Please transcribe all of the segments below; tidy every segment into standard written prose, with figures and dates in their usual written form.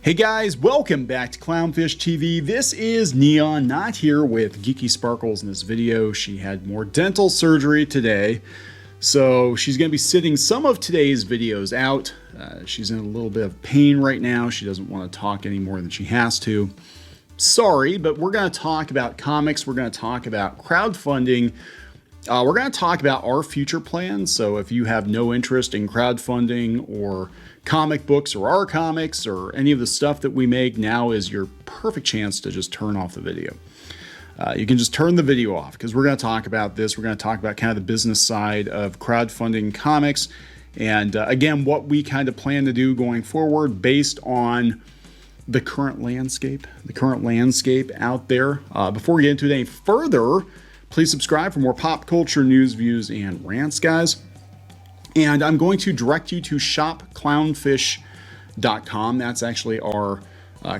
Hey guys, welcome back to Clownfish TV. This is Neon, not here with Geeky Sparkles in this video. She had more dental surgery today, so she's going to be sitting some of today's videos out. She's in a little bit of pain right now. She doesn't want to talk any more than she has to. Sorry, but we're going to talk about comics. We're going to talk about crowdfunding. We're going to talk about our future plans. So if you have no interest in crowdfunding or comic books or our comics or any of the stuff that we make, now is your perfect chance to just turn off the video. You can just turn the video off because we're going to talk about this. We're going to talk about kind of the business side of crowdfunding comics. And again, what we kind of plan to do going forward based on the current landscape out there. Before we get into it any further, please subscribe for more pop culture news, views, and rants, guys. And I'm going to direct you to shopclownfish.com. That's actually our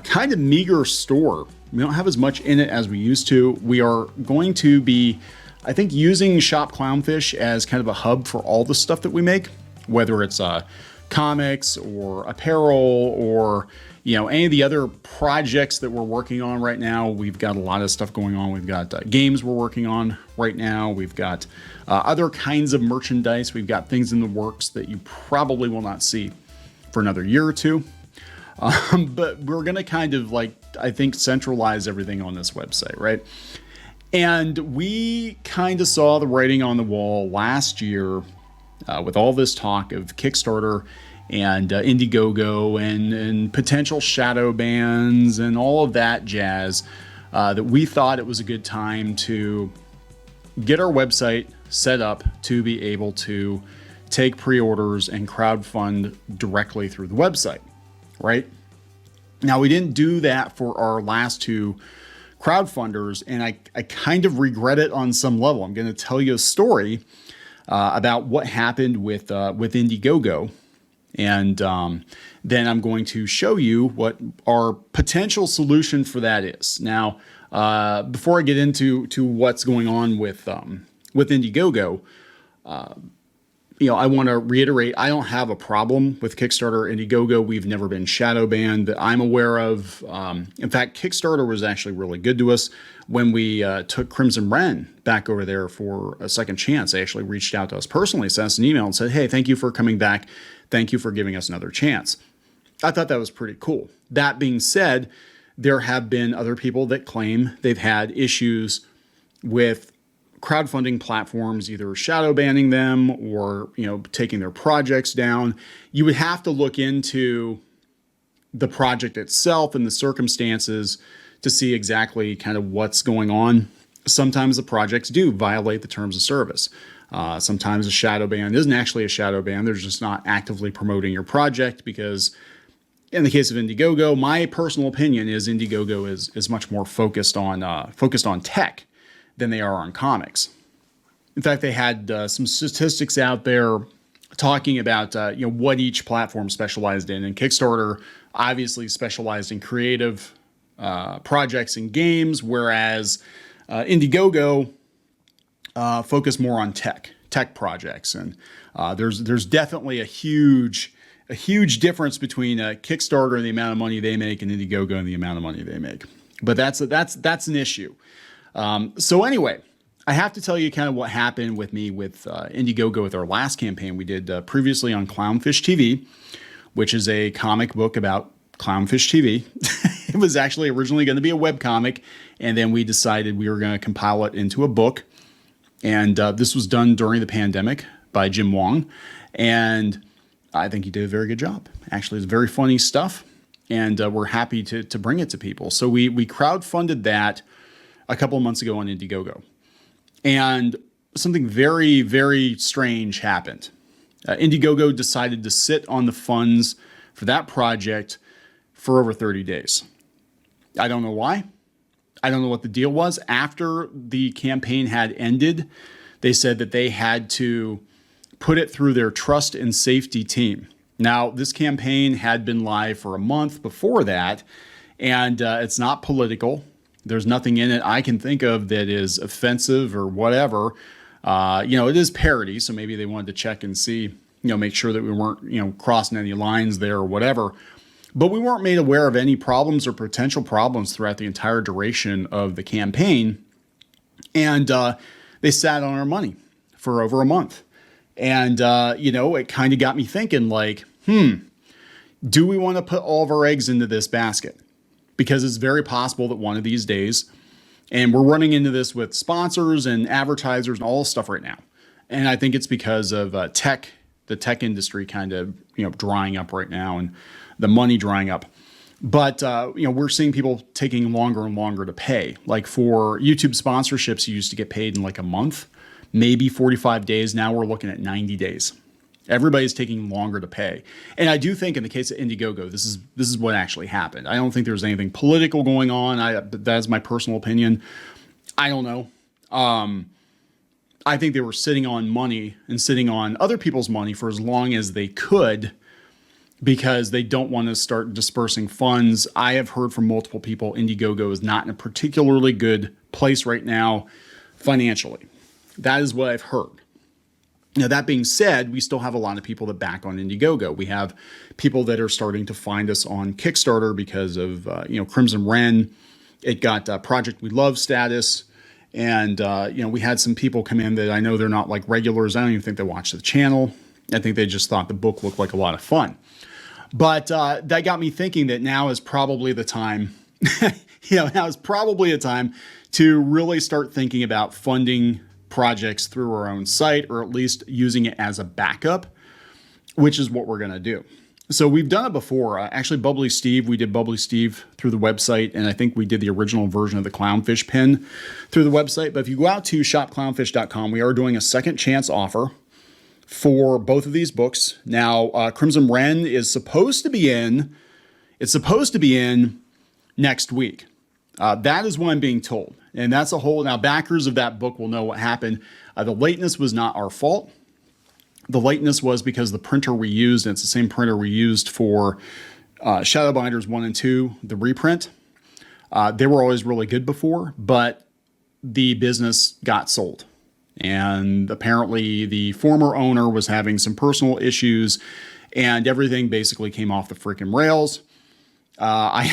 kind of meager store. We don't have as much in it as we used to. We are going to be, I think, using Shop Clownfish as kind of a hub for all the stuff that we make, whether it's comics or apparel or any of the other projects that we're working on right now. We've got a lot of stuff going on. We've got games we're working on right now. We've got other kinds of merchandise. We've got things in the works that you probably will not see for another year or two. But we're going to kind of I think, centralize everything on this website, right? And we kind of saw the writing on the wall last year with all this talk of Kickstarter and Indiegogo and potential shadow bans and all of that jazz, that we thought it was a good time to get our website set up to be able to take pre-orders and crowdfund directly through the website, right? Now, we didn't do that for our last two crowdfunders, and I kind of regret it on some level. I'm going to tell you a story about what happened with Indiegogo. And then I'm going to show you what our potential solution for that is. Now, before I get into what's going on with Indiegogo, I want to reiterate, I don't have a problem with Kickstarter or Indiegogo. We've never been shadow banned that I'm aware of. In fact, Kickstarter was actually really good to us when we took Crimson Wren back over there for a second chance. They actually reached out to us personally, sent us an email and said, hey, thank you for coming back. Thank you for giving us another chance. I thought that was pretty cool. That being said, there have been other people that claim they've had issues with crowdfunding platforms, either shadow banning them or, taking their projects down. You would have to look into the project itself and the circumstances to see exactly kind of what's going on. Sometimes the projects do violate the terms of service. Sometimes a shadow ban isn't actually a shadow ban. They're just not actively promoting your project because in the case of Indiegogo, my personal opinion is Indiegogo is much more focused on tech than they are on comics. In fact, they had some statistics out there talking about what each platform specialized in. And Kickstarter obviously specialized in creative projects and games, whereas Indiegogo focused more on tech projects. And there's definitely a huge difference between Kickstarter and the amount of money they make and Indiegogo and the amount of money they make. But that's an issue. So anyway, I have to tell you kind of what happened with me with Indiegogo with our last campaign we did previously on Clownfish TV, which is a comic book about Clownfish TV. It was actually originally going to be a webcomic, and then we decided we were going to compile it into a book. And this was done during the pandemic by Jim Wong, and I think he did a very good job. Actually, it's very funny stuff, and we're happy to bring it to people. So we crowdfunded that a couple of months ago on Indiegogo. And something very, very strange happened. Indiegogo decided to sit on the funds for that project for over 30 days. I don't know why. I don't know what the deal was. After the campaign had ended, they said that they had to put it through their trust and safety team. Now, this campaign had been live for a month before that, and it's not political. There's nothing in it I can think of that is offensive or whatever. It is parody, so maybe they wanted to check and see, make sure that we weren't, crossing any lines there or whatever. But we weren't made aware of any problems or potential problems throughout the entire duration of the campaign. And they sat on our money for over a month. And, it kind of got me thinking like, do we want to put all of our eggs into this basket? Because it's very possible that one of these days, and we're running into this with sponsors and advertisers and all this stuff right now. And I think it's because of the tech industry kind of, drying up right now and the money drying up. But, we're seeing people taking longer and longer to pay. Like for YouTube sponsorships, you used to get paid in like a month, maybe 45 days. Now we're looking at 90 days. Everybody's taking longer to pay. And I do think in the case of Indiegogo, this is what actually happened. I don't think there's anything political going on. That's my personal opinion. I don't know. I think they were sitting on money and sitting on other people's money for as long as they could because they don't want to start dispersing funds. I have heard from multiple people Indiegogo is not in a particularly good place right now financially. That is what I've heard. Now, that being said, we still have a lot of people that back on Indiegogo. We have people that are starting to find us on Kickstarter because of, Crimson Wren. It got Project We Love status. And, we had some people come in that I know they're not like regulars. I don't even think they watch the channel. I think they just thought the book looked like a lot of fun. But that got me thinking that now is probably the time, now is probably a time to really start thinking about funding projects through our own site, or at least using it as a backup, which is what we're going to do. So we've done it before. Actually, Bubbly Steve, we did Bubbly Steve through the website, and I think we did the original version of the Clownfish pin through the website. But if you go out to shopclownfish.com, we are doing a second chance offer for both of these books. Now, Crimson Wren is supposed to be in. It's supposed to be in next week. That is what I'm being told. And that's a whole, now backers of that book will know what happened. The lateness was not our fault. The lateness was because the printer we used, and it's the same printer we used for Shadowbinders 1 and 2, the reprint. They were always really good before, but the business got sold. And apparently the former owner was having some personal issues and everything basically came off the freaking rails. I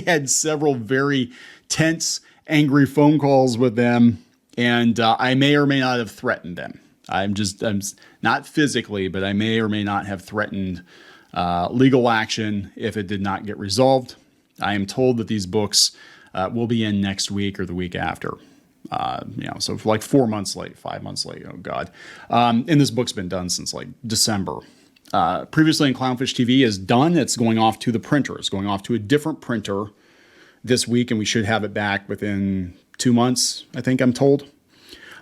had several very tense, angry phone calls with them, and I may or may not have threatened them. I'm not physically, but I may or may not have threatened legal action if it did not get resolved. I am told that these books will be in next week or the week after. So for like 4 months late, 5 months late. Oh God. And this book's been done since like December. Previously in Clownfish TV is done. It's going off to the printer. It's going off to a different printer this week, and we should have it back within 2 months, I think I'm told.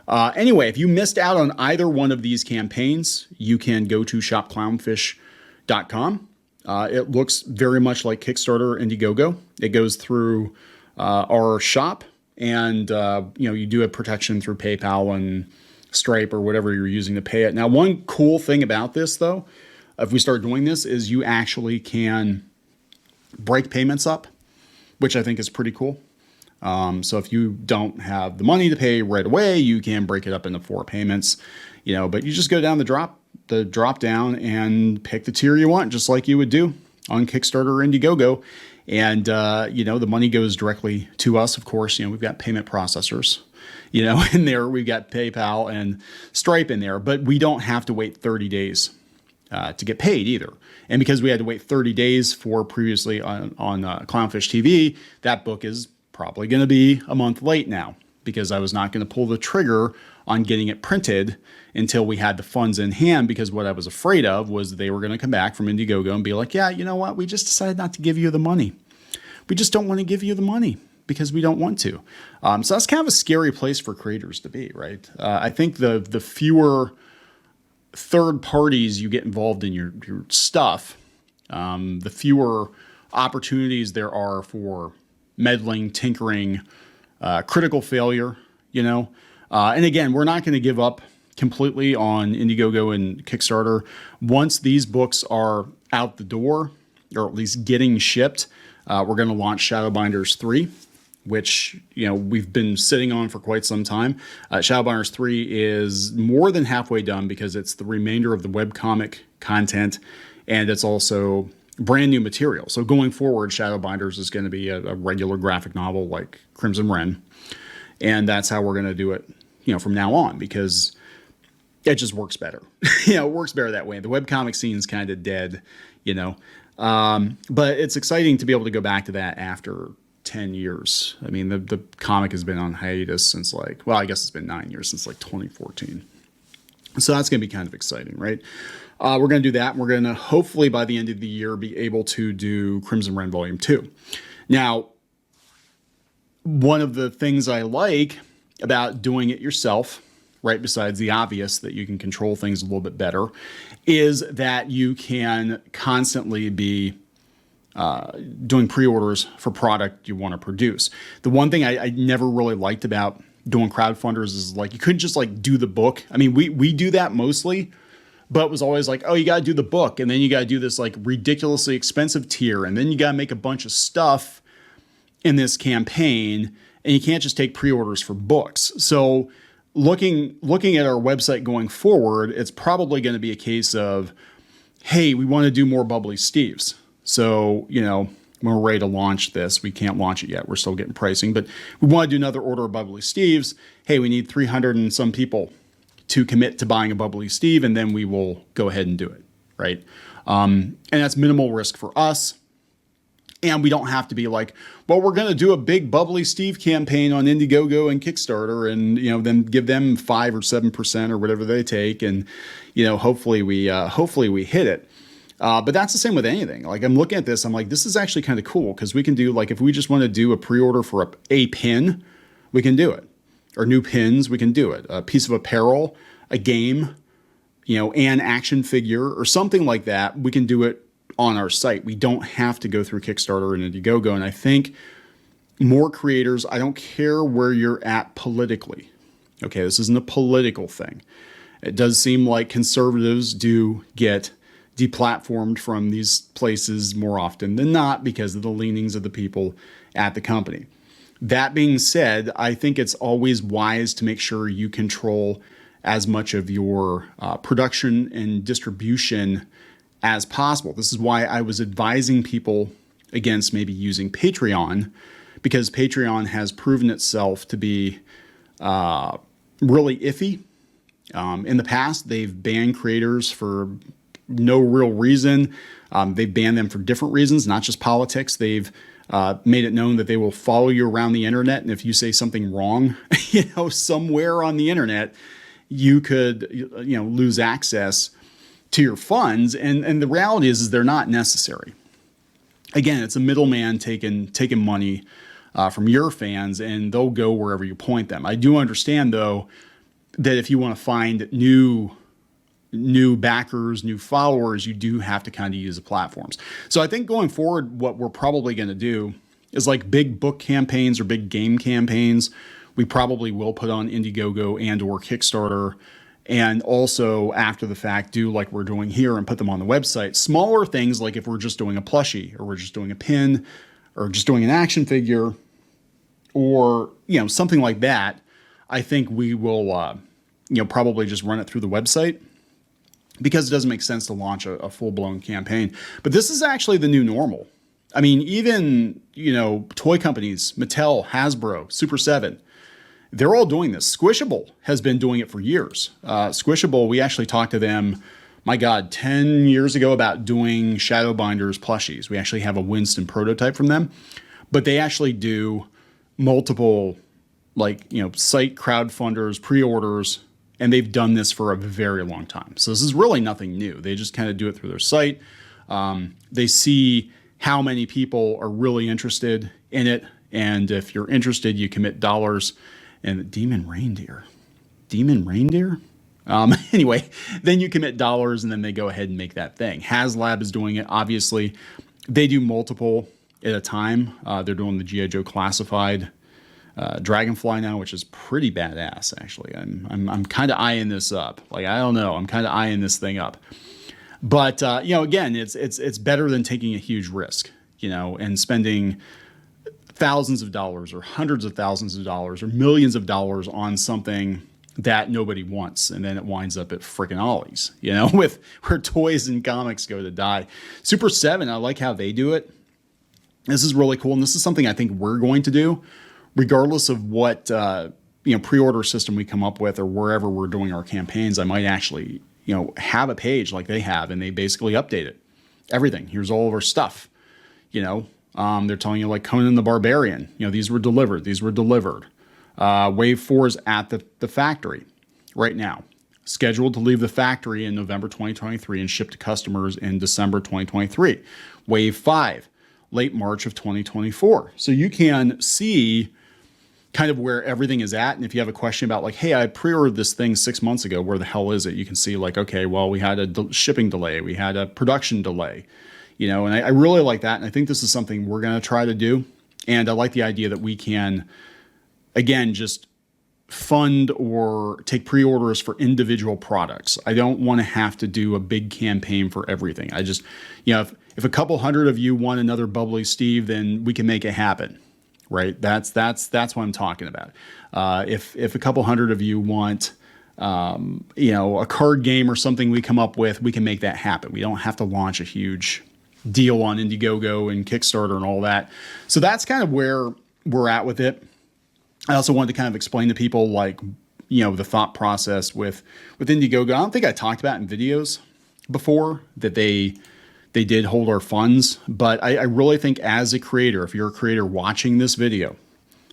Anyway, if you missed out on either one of these campaigns, you can go to shopclownfish.com. It looks very much like Kickstarter Indiegogo. It goes through our shop, and you do have protection through PayPal and Stripe or whatever you're using to pay it. Now, one cool thing about this, though, if we start doing this, is you actually can break payments up, which I think is pretty cool. So if you don't have the money to pay right away, you can break it up into 4 payments, but you just go down the drop down and pick the tier you want, just like you would do on Kickstarter or Indiegogo. And, the money goes directly to us. Of course, we've got payment processors, in there. We've got PayPal and Stripe in there, but we don't have to wait 30 days to get paid either. And because we had to wait 30 days for previously on Clownfish TV, that book is probably going to be a month late now, because I was not going to pull the trigger on getting it printed until we had the funds in hand, because what I was afraid of was they were going to come back from Indiegogo and be like, yeah, you know what? We just decided not to give you the money. We just don't want to give you the money because we don't want to. So that's kind of a scary place for creators to be, right? I think the fewer third parties you get involved in your stuff, the fewer opportunities there are for meddling, tinkering, critical failure, and again, we're not going to give up completely on Indiegogo and Kickstarter. Once these books are out the door, or at least getting shipped, we're going to launch Shadowbinders 3, which, we've been sitting on for quite some time. Shadowbinders 3 is more than halfway done because it's the remainder of the webcomic content, and it's also brand new material. So going forward, Shadowbinders is going to be a regular graphic novel like Crimson Wren. And that's how we're going to do it, from now on, because it just works better. It works better that way. The webcomic scene is kind of dead, but it's exciting to be able to go back to that after 10 years. I mean, the comic has been on hiatus since I guess it's been 9 years, since 2014. So that's going to be kind of exciting, right? We're going to do that. And we're going to hopefully by the end of the year be able to do Crimson Wren Volume 2. Now, one of the things I like about doing it yourself, right, besides the obvious that you can control things a little bit better, is that you can constantly be doing pre-orders for product you want to produce. The one thing I never really liked about doing crowdfunders is you couldn't just do the book. I mean, we do that mostly, but it was always oh, you got to do the book, and then you got to do this ridiculously expensive tier, and then you got to make a bunch of stuff in this campaign, and you can't just take pre-orders for books. So looking at our website going forward, it's probably going to be a case of, hey, we want to do more Bubbly Steves. So, when we're ready to launch this, we can't launch it yet. We're still getting pricing, but we want to do another order of Bubbly Steves. Hey, we need 300 and some people to commit to buying a Bubbly Steve, and then we will go ahead and do it, right? And that's minimal risk for us. And we don't have to be we're going to do a big Bubbly Steve campaign on Indiegogo and Kickstarter, and then give them 5 or 7% or whatever they take, and hopefully we hit it. But that's the same with anything. I'm looking at this, I'm this is actually kind of cool, because we can do if we just want to do a pre-order for a pin, we can do it, or new pins, we can do it. A piece of apparel, a game, an action figure, or something like that, we can do it on our site. We don't have to go through Kickstarter and Indiegogo. And I think more creators, I don't care where you're at politically. Okay, this isn't a political thing. It does seem like conservatives do get deplatformed from these places more often than not because of the leanings of the people at the company. That being said, I think it's always wise to make sure you control as much of your production and distribution as possible. This is why I was advising people against maybe using Patreon, because Patreon has proven itself to be really iffy. In the past, they've banned creators for no real reason. They've banned them for different reasons, not just politics. They've made it known that they will follow you around the internet, and if you say something wrong, somewhere on the internet, you could, lose access to your funds, and the reality is they're not necessary. Again, it's a middleman taking money from your fans, and they'll go wherever you point them. I do understand, though, that if you want to find new backers, new followers, you do have to kind of use the platforms. So I think going forward, what we're probably going to do is big book campaigns or big game campaigns, we probably will put on Indiegogo and or Kickstarter. And also after the fact, do like we're doing here and put them on the website. Smaller things, like if we're just doing a plushie, or we're just doing a pin, or just doing an action figure, or something like that, I think we will probably just run it through the website, because it doesn't make sense to launch a full-blown campaign. But this is actually the new normal. I mean, even toy companies, Mattel, Hasbro, Super 7, they're all doing this. Squishable has been doing it for years. Squishable, we actually talked to them, 10 years ago about doing Shadowbinders plushies. We actually have a Winston prototype from them, but they actually do multiple site crowdfunders, pre-orders, and they've done this for a very long time. So this is really nothing new. They just kind of do it through their site. They see how many people are really interested in it, and if you're interested, you commit dollars. And Demon Reindeer. Anyway, then you commit dollars, and then they go ahead and make that thing. HasLab is doing it. Obviously, they do multiple at a time. They're doing the G.I. Joe Classified Dragonfly now, which is pretty badass. Actually, I'm kind of eyeing this up. I don't know. I'm kind of eyeing this thing up. But again, it's better than taking a huge risk. And spending thousands of dollars or hundreds of thousands of dollars or millions of dollars on something that nobody wants, and then it winds up at frickin' Ollie's, you know, with where toys and comics go to die. Super 7, I like how they do it. This is really cool, and this is something I think we're going to do, regardless of what pre-order system we come up with or wherever we're doing our campaigns. I might actually have a page like they have, and they basically update it. Everything. Here's all of our stuff. They're telling you like Conan the Barbarian. These were delivered. These were delivered. Wave 4 is at the factory right now, scheduled to leave the factory in November 2023 and ship to customers in December 2023. Wave 5, late March of 2024. So you can see kind of where everything is at. And if you have a question about like, hey, I pre-ordered this thing 6 months ago, where the hell is it? You can see like, okay, well, we had a shipping delay. We had a production delay, and I really like that. And I think this is something we're going to try to do. And I like the idea that we can, again, just fund or take pre-orders for individual products. I don't want to have to do a big campaign for everything. I just, if a couple hundred of you want another Bubbly Steve, then we can make it happen, right? That's what I'm talking about. If a couple hundred of you want, a card game or something we come up with, we can make that happen. We don't have to launch a huge deal on Indiegogo and Kickstarter and all that. So that's kind of where we're at with it. I also wanted to kind of explain to people like, the thought process with Indiegogo. I don't think I talked about in videos before that they did hold our funds, but I really think as a creator, if you're a creator watching this video,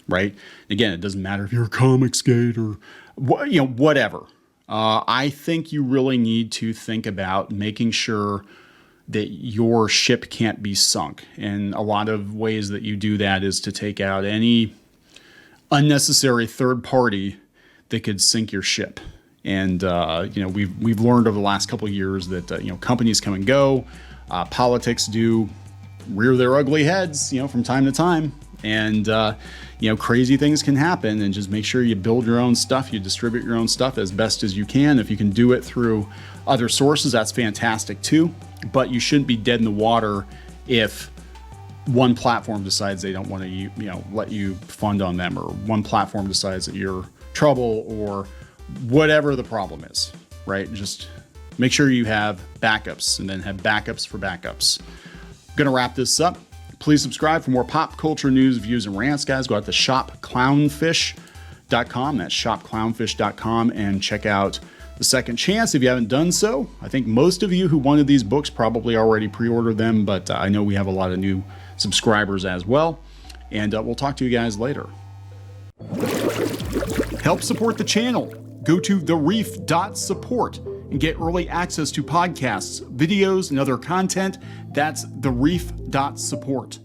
right? Again, it doesn't matter if you're a Comicsgate or whatever. I think you really need to think about making sure that your ship can't be sunk. And a lot of ways that you do that is to take out any unnecessary third party that could sink your ship. And we've learned over the last couple of years that companies come and go, politics do rear their ugly heads, from time to time, and crazy things can happen. And just make sure you build your own stuff, you distribute your own stuff as best as you can. If you can do it through other sources, that's fantastic too. But you shouldn't be dead in the water if one platform decides they don't want to, let you fund on them, or one platform decides that you're trouble, or whatever the problem is, right? Just make sure you have backups, and then have backups for backups. I'm going to wrap this up. Please subscribe for more pop culture news, views, and rants, guys. Go out to shopclownfish.com. That's shopclownfish.com, and check out The Second Chance if you haven't done so. I think most of you who wanted these books probably already pre-ordered them, but I know we have a lot of new subscribers as well. And we'll talk to you guys later. Help support the channel. Go to thereef.support and get early access to podcasts, videos, and other content. That's thereef.support.